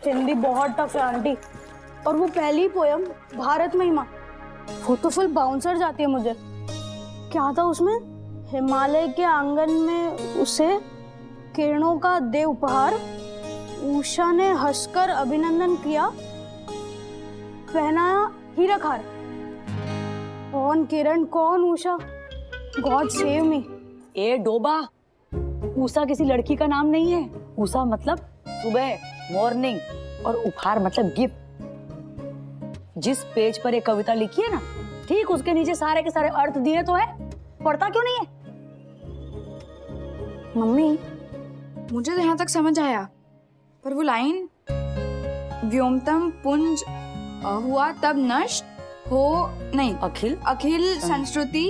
हिंदी बहुत टफ है आंटी। और वो पहली पोयम भारत महिमा, वो तो फुल बाउंसर जाती है मुझे। क्या था उसमें? हिमालय के आंगन में उसे किरणों का दे उपहार, उषा ने हंसकर अभिनंदन किया, पहनाया हीरा खार। कौन किरण कौन उषा? God save me. ए डोबा, उषा किसी लड़की का नाम नहीं है। उषा मतलब सुबह, मॉर्निंग, और उपहार मतलब गिफ्ट। जिस पेज पर एक कविता लिखी है ना, ठीक उसके नीचे सारे के सारे अर्थ दिए तो है। पढ़ता क्यों नहीं है? मम्मी, मुझे तो यहाँ तक समझ आया, पर वो लाइन व्योमतम पुंज हुआ तब नष्ट हो नहीं, अखिल अखिल संस्कृति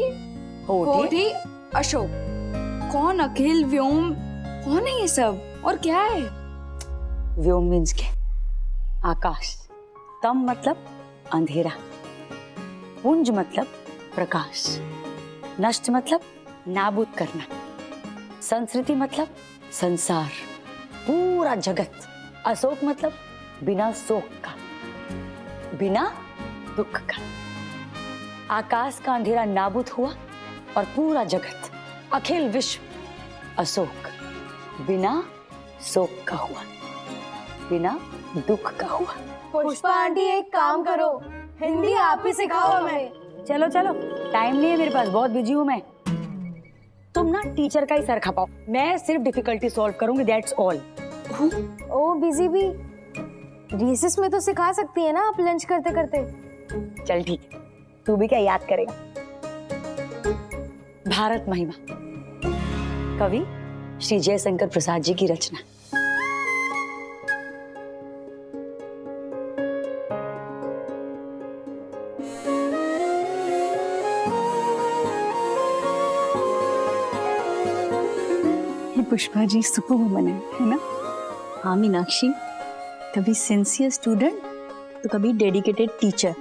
होठी होठी अशोक। कौन अखिल व्योम, कौन है ये सब और क्या है? व्योम मीन्स के आकाश, तम मतलब अंधेरा, पुंज मतलब प्रकाश, नष्ट मतलब नाबूद करना, संस्कृति मतलब संसार, पूरा जगत, अशोक मतलब बिना शोक का, बिना दुख का। आकाश का अंधेरा नाबूद हुआ और पूरा जगत, अखिल विश्व अशोक बिना शोक का हुआ, बिना दुख का हुआ। पुष्पा आंटी एक काम करो, हिंदी आप ही सिखाओ हमें। चलो चलो, टाइम नहीं है मेरे पास, बहुत बिजी हूँ मैं। तुम ना टीचर का ही सर खपाओ, मैं सिर्फ डिफिकल्टी सॉल्व करूंगी, दैट्स ऑल। ओ बिजी भी, रिसेस में तो सिखा सकती है ना आप, लंच करते करते। चल ठीक है, तू भी क्या याद करेगा। भारत महिमा, कवि श्री जयशंकर प्रसाद जी की रचना। पुष्पा जी सुपर वुमन है ना? हाँ मीनाक्षी, कभी सिंसियर स्टूडेंट तो कभी डेडिकेटेड टीचर।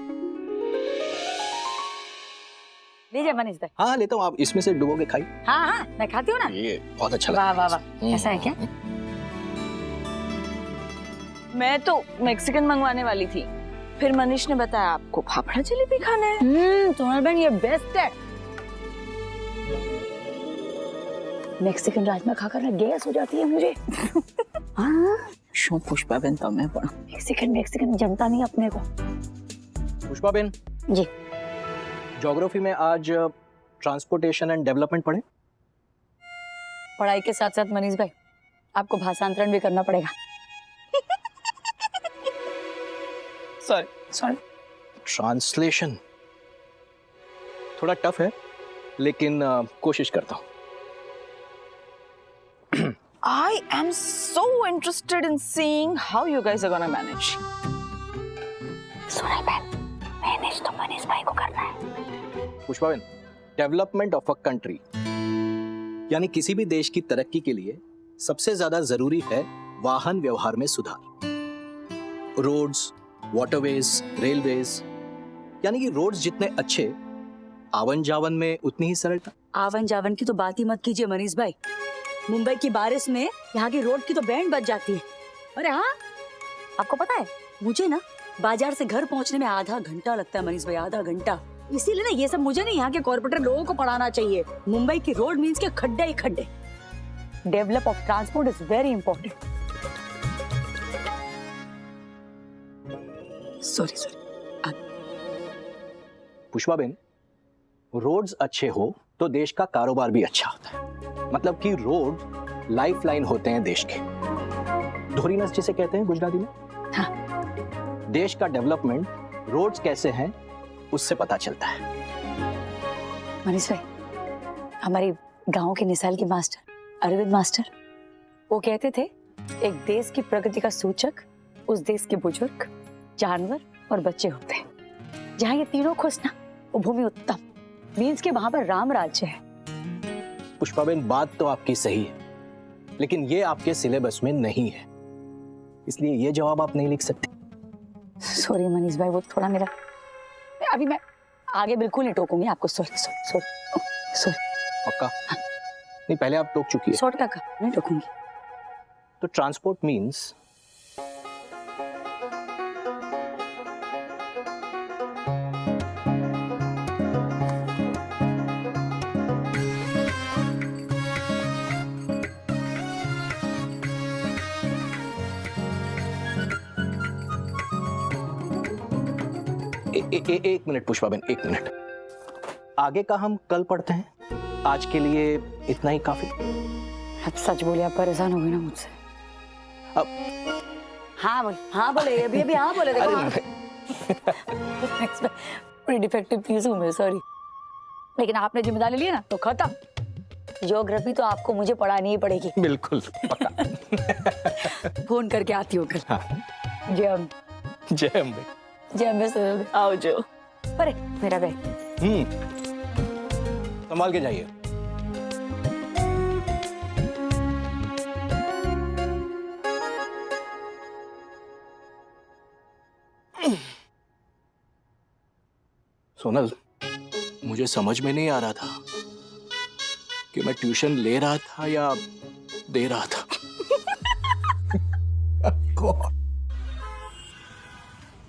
लीजिए मनीष भाई। हाँ लेता हूँ, आप इसमें से डुबो के खाई। हाँ हाँ मैं खाती हूँ ना। ये बहुत अच्छा वाह लगा। वाह वाह, ऐसा है क्या? मैं तो मैक्सिकन मंगवाने वाली थी, फिर मनीष ने बताया आपको फाफड़ा जलेबी खाना है। सोनल बहन ये बेस्ट है। मैक्सिकन राजमा खाकर ना गैस हो जाती है मुझे। हाँ शो पुष्पा बहन तो मैं पढ़ा। मैक्सिकन जमता नहीं अपने को। पुष्पा बेन जी, ज्योग्राफी में आज ट्रांसपोर्टेशन एंड डेवलपमेंट पढ़े। पढ़ाई के साथ साथ मनीष भाई आपको भाषांतरण भी करना पड़ेगा। सॉरी ट्रांसलेशन थोड़ा टफ है, लेकिन कोशिश करता हूँ। I am so interested in seeing how you guys are gonna manage. Sonal बहन, मैनेज तो मनीष भाई को करना है। Pushpa Ben, development of a country यानी किसी भी देश की तरक्की के लिए सबसे ज्यादा जरूरी है वाहन व्यवहार में सुधार। रोड्स, वाटरवेज, रेलवेज, यानी कि रोड्स जितने अच्छे, आवन जावन में उतनी ही सरलता। आवन जावन की तो बात ही मत कीजिए मनीष भाई। मुंबई की बारिश में यहाँ की रोड की तो बैंड बज जाती है। अरे हाँ, आपको पता है मुझे ना बाजार से घर पहुँचने में आधा घंटा लगता है मनीष भाई, आधा घंटा। इसीलिए ना ये सब मुझे नहीं, यहाँ के कॉर्पोरेटर लोगों को पढ़ाना चाहिए। मुंबई की रोड मीन्स के खड्डे ही खड्डे। Develop of transport is very important. Sorry Pushpa ben, roads अच्छे हो तो देश का कारोबार भी अच्छा होता है। मतलब कि रोड लाइफलाइन होते हैं देश के। धोरीनस जिसे कहते हैं गुजराती में। हाँ। देश का डेवलपमेंट रोड्स कैसे हैं उससे पता चलता है। मनीष भाई, हमारी गांव के निसाल के मास्टर अरविंद मास्टर, वो कहते थे एक देश की प्रगति का सूचक उस देश के बुजुर्ग, जानवर और बच्चे होते हैं। जहाँ ये तीनों खुश ना, वो भूमि उत्तम, मीन्स के वहां पर राम राज्य है। पुष्पाबेन, बात तो आपकी सही है, लेकिन ये आपके सिलेबस में नहीं है, इसलिए ये जवाब आप नहीं लिख सकते। सॉरी मनीष भाई, वो थोड़ा मेरा, अभी मैं आगे बिल्कुल नहीं टोकूंगी आपको। सॉरी पक्का? हाँ। नहीं, पहले आप टोक चुकी है। 100% नहीं टोकूंगी। तो ट्रांसपोर्ट मीन्स एक मिनट पुष्पाबेन, एक मिनट। आगे का हम कल पढ़ते हैं, आज के लिए इतना ही काफी। अब सच बोले, आप परेशान हो गए ना मुझसे। अब हाँ बोले अभी हाँ बोले, देखो अरे बड़ी डिफेक्टिव पीस हूँ मैं, सॉरी। लेकिन आपने जिम्मेदारी ली ना तो खत्म। ज्योग्राफी तो आपको मुझे पढ़ानी ही पड़ेगी। बिल्कुल पक्का। फोन करके आती हूँ कल। हाँ। जय अम्बे। जय अम्बे। जय अम्बे सर, आओ जो। अरे मेरा बैग। संभाल के जाइए। सोनल, मुझे समझ में नहीं आ रहा था कि मैं ट्यूशन ले रहा था या दे रहा था।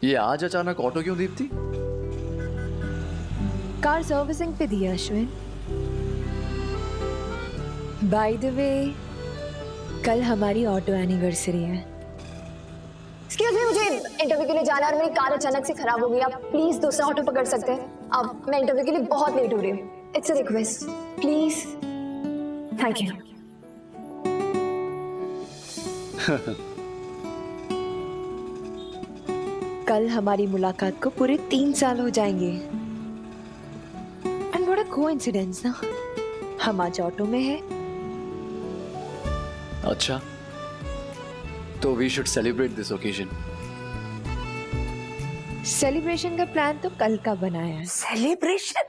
ये आज अचानक ऑटो क्यों दीप्ति? कार सर्विसिंग पे दिया अश्विन। बाय द वे, कल हमारी ऑटो एनिवर्सरी है। एक्सक्यूज मी, मुझे इंटरव्यू के लिए जाना है और मेरी कार अचानक से खराब हो गई। आप प्लीज दूसरा ऑटो पकड़ सकते हैं? अब मैं इंटरव्यू के लिए बहुत लेट हो रही हूँ। It's a request, please. Thank you. कल हमारी मुलाकात को पूरे 3 साल हो जाएंगे। एंड व्हाट अ कोइंसिडेंस ना, हम आज ऑटो में है। अच्छा, तो we should celebrate this occasion. Celebration का प्लान तो कल का बनाया है। सेलिब्रेशन?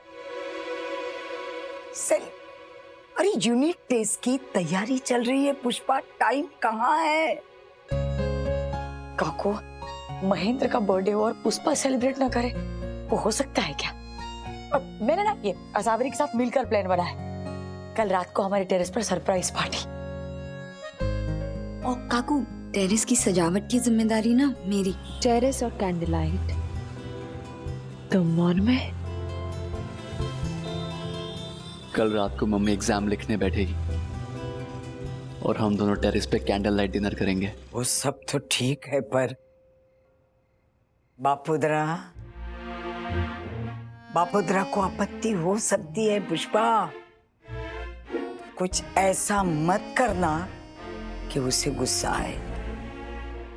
अरे यूनिट टेस्ट की तैयारी चल रही है पुष्पा, टाइम कहाँ है? काको, महेंद्र का बर्थडे हो और पुष्पा सेलिब्रेट ना करे, वो हो सकता है क्या? और मैंने ना ये असावरी के साथ मिलकर प्लान बनाया है, कल रात को हमारे टेरेस पर सरप्राइज पार्टी। और काकू, टेरेस की सजावट की जिम्मेदारी ना मेरी। टेरेस और कैंडल लाइट तुम और मैं। कल रात को मम्मी एग्जाम लिखने बैठेगी और हम दोनों टेरेस पे कैंडल लाइट डिनर करेंगे। वो सब तो ठीक है, पर बापुद्रा को आपत्ति हो सकती है पुष्पा। कुछ ऐसा मत करना कि उसे गुस्सा आए।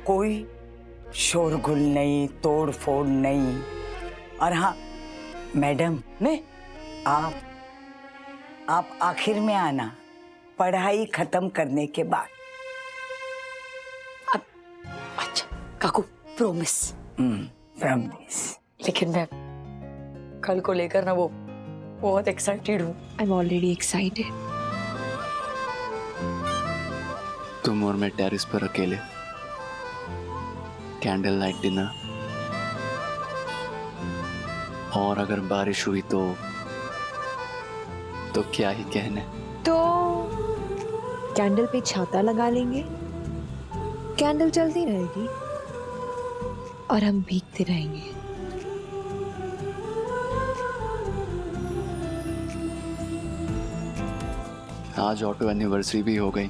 कोई शोरगुल नहीं, तोड़ फोड़ नहीं। और हाँ मैडम, आप आखिर में आना, पढ़ाई खत्म करने के बाद। अच्छा काकू, प्रॉमिस। प्रॉमिस। लेकिन मैं कल को लेकर ना वो बहुत एक्साइटेड हूँ। I am already excited. तुम और मैं टेरेस पर अकेले, कैंडल लाइट डिनर, और अगर बारिश हुई तो क्या ही कहने। तो कैंडल पे छाता लगा लेंगे, कैंडल जलती रहेगी और हम भीगते रहेंगे। आज ऑटो एनिवर्सरी भी हो गई,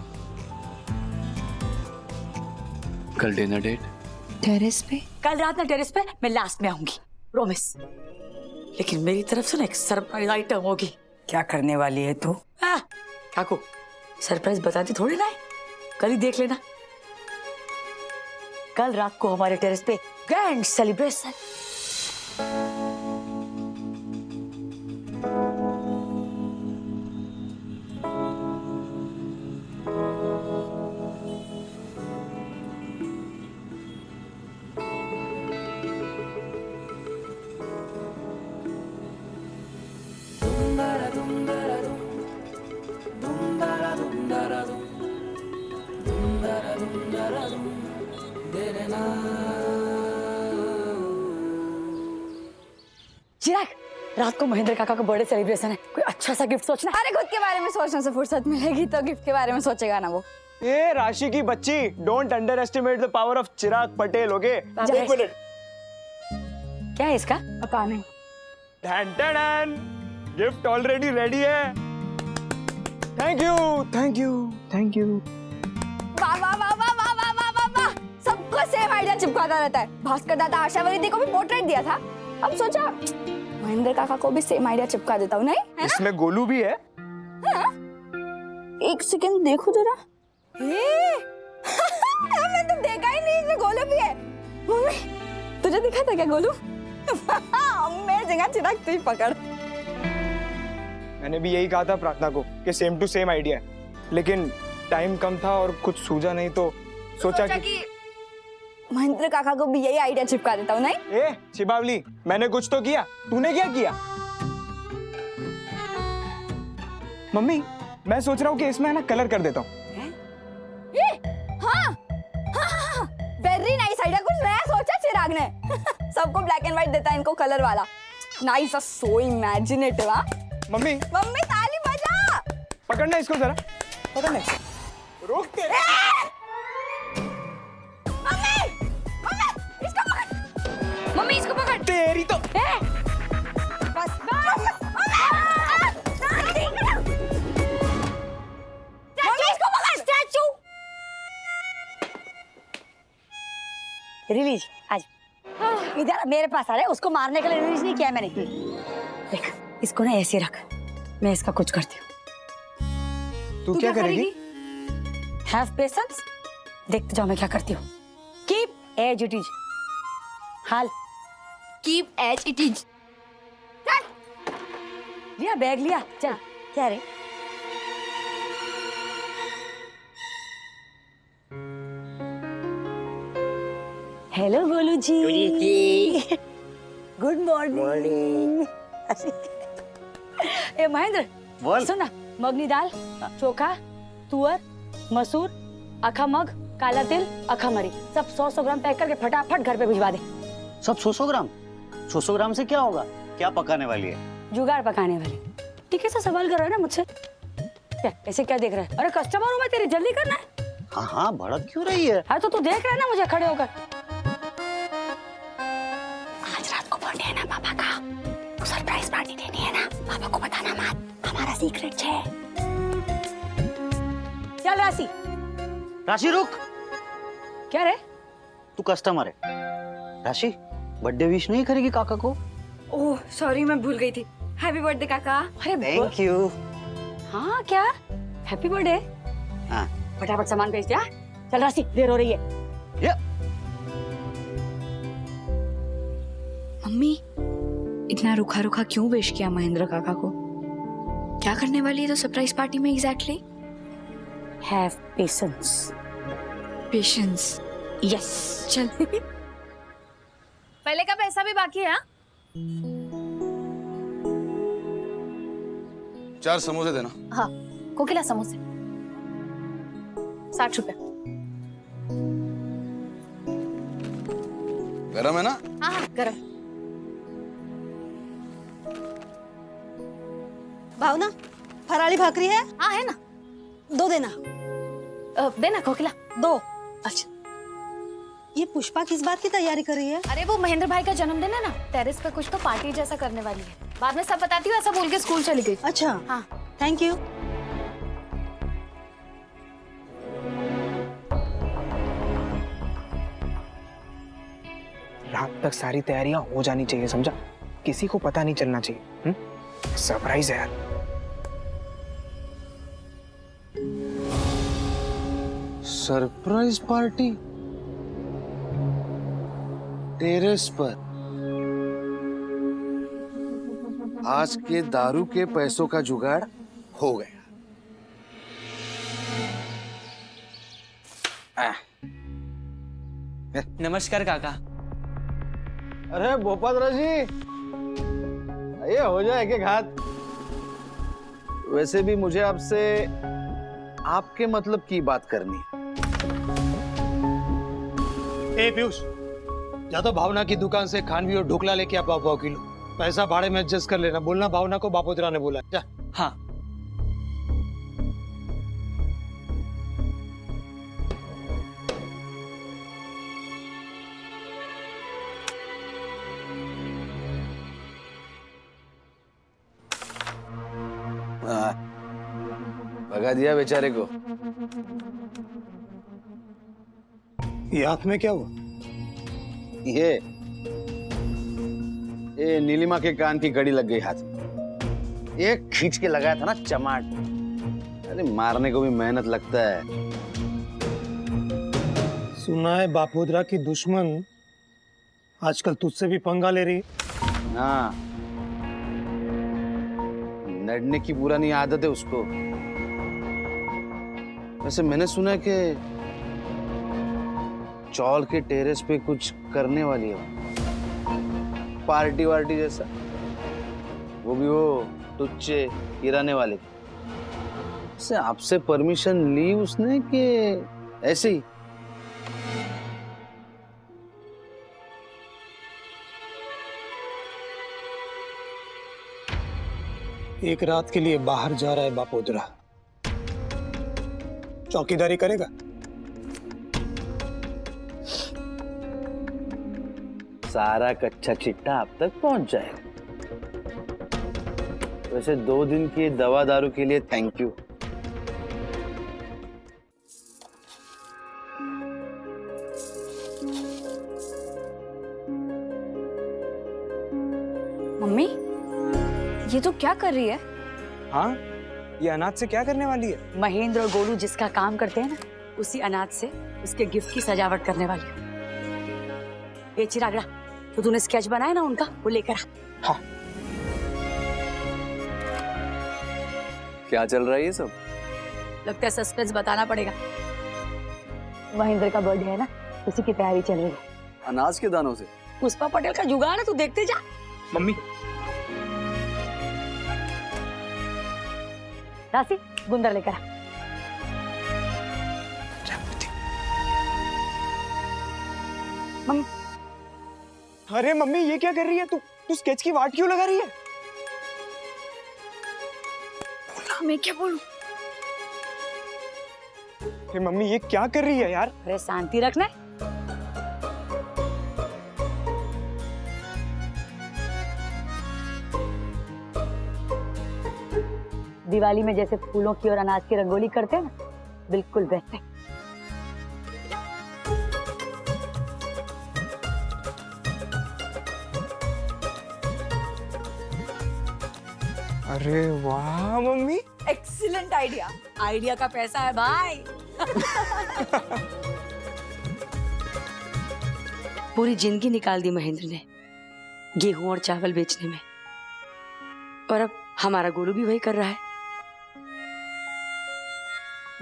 कल डिनर डेट टेरेस पे। कल रात ना टेरेस पे मैं लास्ट में आऊंगी, प्रॉमिस। लेकिन मेरी तरफ से ना एक सरप्राइज आइटम होगी। क्या करने वाली है तू? काकू, सरप्राइज बताती थोड़ी ना है, कल ही देख लेना। कल रात को हमारे टेरेस पे ग्रैंड सेलिब्रेशन। चिराग, रात को महेंद्र काका का बर्थडे सेलिब्रेशन है, कोई अच्छा सा गिफ्ट सोचना। अरे खुद के बारे में सोचने से फुर्सत मिलेगी तो गिफ्ट के बारे में सोचेगा ना वो। ये राशि की बच्ची, don't under estimate the power of Chirag Patel. Okay, एक मिनट। क्या है इसका? पता नहीं। गिफ्ट ऑलरेडी रेडी है। Thank you, thank you, thank you. वाह वाह वाह वाह वाह वाह वाह वाह वाह, सबको सेम आइडिया चिपकाता रहता है। भास्कर दादा आशावरी दी को भी पोर्ट्रेट दिया था, अब सोचा महेंद्र काका को भी सेम आइडिया चिपका देता हूँ, नहीं है ना? इसमें गोलू भी है। हाँ? एक सेकंड देखो जरा। मैं तो देखा ही नहीं, इसमें गोलू भी है। मम्मी तुझे दिखा था क्या गोलू? अमेजिंग, चिराग तू ही पकड़। मैंने भी यही कहा था प्रार्थना को कि सेम टू सेम आइडिया है, लेकिन टाइम कम था और कुछ सूझा नहीं तो सोचा कि महेंद्र काका को भी यही आइडिया चिपका देता हूँ, नहीं? ए शिबावली, मैंने कुछ तो किया, तूने क्या किया? मम्मी मैं सोच रहा हूँ कि इसमें है ना कलर कर देता हूँ। हाँ, वेरी नाइस आइडिया, कुछ नया सोचा चिराग ने। सबको ब्लैक एंड व्हाइट देता है, इनको कलर वाला। नाइस, सो इमेजिनेटिव। मम्मी मम्मी ताली बजा। पकड़ना इसको जरा, पकड़ना इसको। रोक के। मम्मी इसको पकड़। तेरी तो बस इसको पकड़। स्टैचू रिलीज आज इधर मेरे पास आ रहा है, उसको मारने के लिए रिलीज नहीं किया मैंने। देख इसको ना ऐसे रख, मैं इसका कुछ करती हूँ। तू क्या करेगी? हैव पेशेंस, देखते जाओ मैं क्या करती हूँ। Keep as it is. हाल कीप एज इट इज। लिया बैग लिया, चल। क्या रे? Hello Golu ji. Good morning. ए महेंद्र बोल। सुन ना, मगनी दाल, चोखा, तुअर, मसूर, अखा मग, काला तिल, अखा मरी, सब 100-100 ग्राम पैक करके फटाफट घर पे भिजवा दे। सब 100 ग्राम? 100 ग्राम से क्या होगा? क्या पकाने वाली है? जुगाड़ पकाने वाली। ठीक है, सा सवाल कर रहा है ना मुझसे? क्या ऐसे क्या देख रहा है? अरे कस्टमर हूँ मैं, तेरी जल्दी करना है। हाँ हाँ, भड़क क्यों रही है? हाँ तो तू देख रहा है ना मुझे खड़े होकर। आज रात को बर्थडे है ना पापा का, तो सरप्राइज पार्टी देनी है ना। पापा को बताना मत, हमारा सीक्रेट है। चल राशि। राशि रुक। क्या रे? तू कस्टमर है। राशि बर्थडे विश नहीं करेगी काका को? ओह सॉरी, मैं भूल गई थी। हैप्पी बर्थडे काका। अरे थैंक यू। हाँ क्या हैप्पी बर्थडे? हाँ फटाफट सामान भेज दे। चल राशि, देर हो रही है। मम्मी इतना रुखा रुखा क्यों विश किया महेंद्र काका को? क्या करने वाली है तो सरप्राइज पार्टी में exactly? Have patience. Patience, yes. चल। पहले का पैसा भी बाकी है? 4 समोसे देना। हाँ, कोकिला समोसे 60 रुपए। गरम है ना? हाँ हाँ गरम। भावना, फराली भाकरी है? हाँ है ना, 2 देना। देना कोकिला। 2। अच्छा, ये पुष्पा किस बात की तैयारी कर रही है? अरे वो महेंद्र भाई का जन्मदिन है ना, टेरेस पे कुछ तो पार्टी जैसा करने वाली है। बाद में सब बताती हूँ, ऐसा बोल के स्कूल चली गई। अच्छा हाँ थैंक यू। रात तक सारी तैयारियां हो जानी चाहिए, समझा? किसी को पता नहीं चलना चाहिए। सरप्राइज है यार। सरप्राइज पार्टी टेरेस पर। आज के दारू के पैसों का जुगाड़ हो गया। नमस्कार काका। अरे भोपाल जी, ये हो जाए एक हाथ। वैसे भी मुझे आपसे आपके मतलब की बात करनी है। ए पीयूष, जा तो भावना की दुकान से खानवी और ढोकला लेके आ 1.5 किलो। पैसा भाड़े में एडजस्ट कर लेना, बोलना भावना को बापोतरा ने बोला। जा। हाँ। भगा दिया बेचारे को। ये हाथ में क्या हुआ? ये ये नीलिमा के कान की घड़ी लग गई हाथ में। एक खींच के लगाया था ना चमाट। अरे मारने को भी मेहनत लगता है। सुना है बापोद्रा की दुश्मन आजकल तुझसे भी पंगा ले रही। हाँ, लड़ने की पुरानी आदत है उसको। वैसे मैंने सुना कि चौल के टेरेस पे कुछ करने वाली है, पार्टी वार्टी जैसा। वो भी वो टुच्चे गिराने वाले। से आपसे परमिशन ली उसने कि ऐसे ही? एक रात के लिए बाहर जा रहा है बापोद्रा, चौकीदारी करेगा? सारा कच्चा चिट्टा अब तक पहुंच जाएगा। वैसे 2 दिन की दवा दारू के लिए थैंक यू। मम्मी, ये तो क्या कर रही है? हाँ, ये अनाज से क्या करने वाली है? महेंद्र और गोलू जिसका काम करते हैं ना, उसी अनाज से उसके गिफ्ट की सजावट करने वाली है। ये चिरागड़ा, तो तूने स्केच बनाया ना उनका, वो लेकर आ। हाँ। क्या चल रहा है ये सब? लगता है सस्पेंस बताना पड़ेगा। महेंद्र का बर्थडे है ना, उसी की तैयारी चल रही है। अनाज के दानों से? पुष्पा पटेल का जुगाड़ है, तू देखते जा। मम्मी, राशि गुंदर लेकर आ। मम्मी। अरे मम्मी, ये क्या कर रही है? तू स्केच की वाट क्यों लगा रही है? मैं क्या बोलूं? अरे मम्मी, ये क्या कर रही है यार? अरे शांति रखना। दिवाली में जैसे फूलों की और अनाज की रंगोली करते हैं ना, बिल्कुल वैसे। अरे वाह मम्मी, एक्सीलेंट आइडिया। आइडिया का पैसा है भाई। पूरी जिंदगी निकाल दी महेंद्र ने गेहूं और चावल बेचने में, और अब हमारा गोलू भी वही कर रहा है।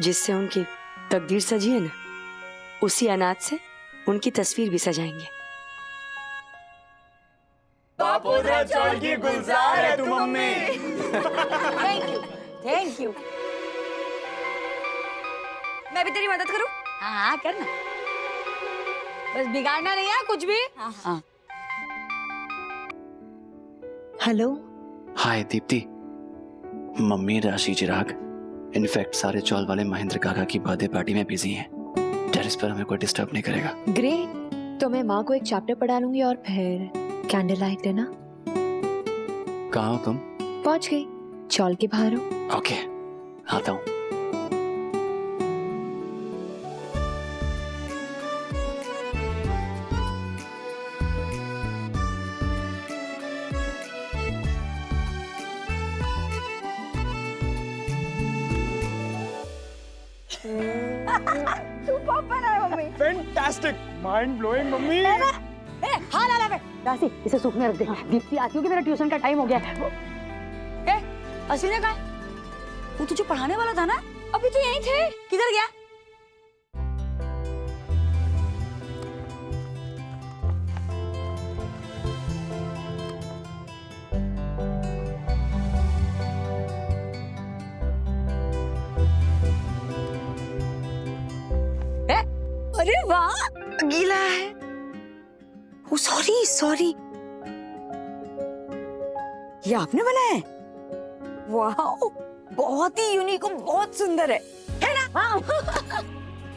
जिससे उनकी तकदीर सजी है ना, उसी अनाज से उनकी तस्वीर भी सजाएंगे। बापोद्रा चौल की गुलजार है तू mummy. Thank you, thank you. मैं भी तेरी मदद करूं? हाँ हाँ, करना। बस बिगाड़ना नहीं है कुछ भी। हाँ। हेलो। हाय दीप्ति, मम्मी, राशि, चिराग, इनफैक्ट सारे चौल वाले महेंद्र काका की बर्थडे पार्टी में बिजी हैं। टेरेस पर हमें कोई डिस्टर्ब नहीं करेगा। ग्रेट, तो मैं माँ को एक चैप्टर पढ़ा लूंगी और फिर कैंडल लाइट देना। कहाँ हो तुम? पहुंच गई, चौल के बाहर हो। ओके, आता हूँ। सुपर है mummy. Fantastic, mind blowing mummy. हाँ ला ला राशि, इसे सूखने रख दे। दीप्ति आती होगी, मेरा ट्यूशन का टाइम हो गया है। अश्विनी कहाँ है? वो तुझे पढ़ाने वाला था ना? अभी तो यहीं थे। किधर गया? अरे वाह, गीला है। ओ सॉरी सॉरी, ये आपने बनाया है? वाह, बहुत ही यूनिक और बहुत सुंदर है ना? हाँ।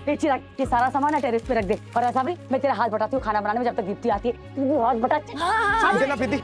चिराग, ये सारा सामान ना टेरेस पे रख दे। और ऐसा भी मैं तेरा हाथ बटाती हूँ खाना बनाने में, जब तक दीप्ति आती है। तू हाथ बटा। हाँ, देना प्रीति।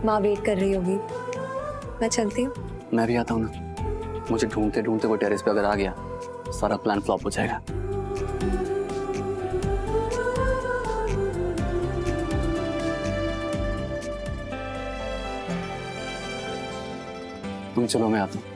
माँ वेट कर रही होगी, मैं चलती हूँ। मैं भी आता हूँ ना, मुझे ढूंढते ढूंढते वो टेरेस पे अगर आ गया सारा प्लान फ्लॉप हो जाएगा। तुम चलो, मैं आता हूँ।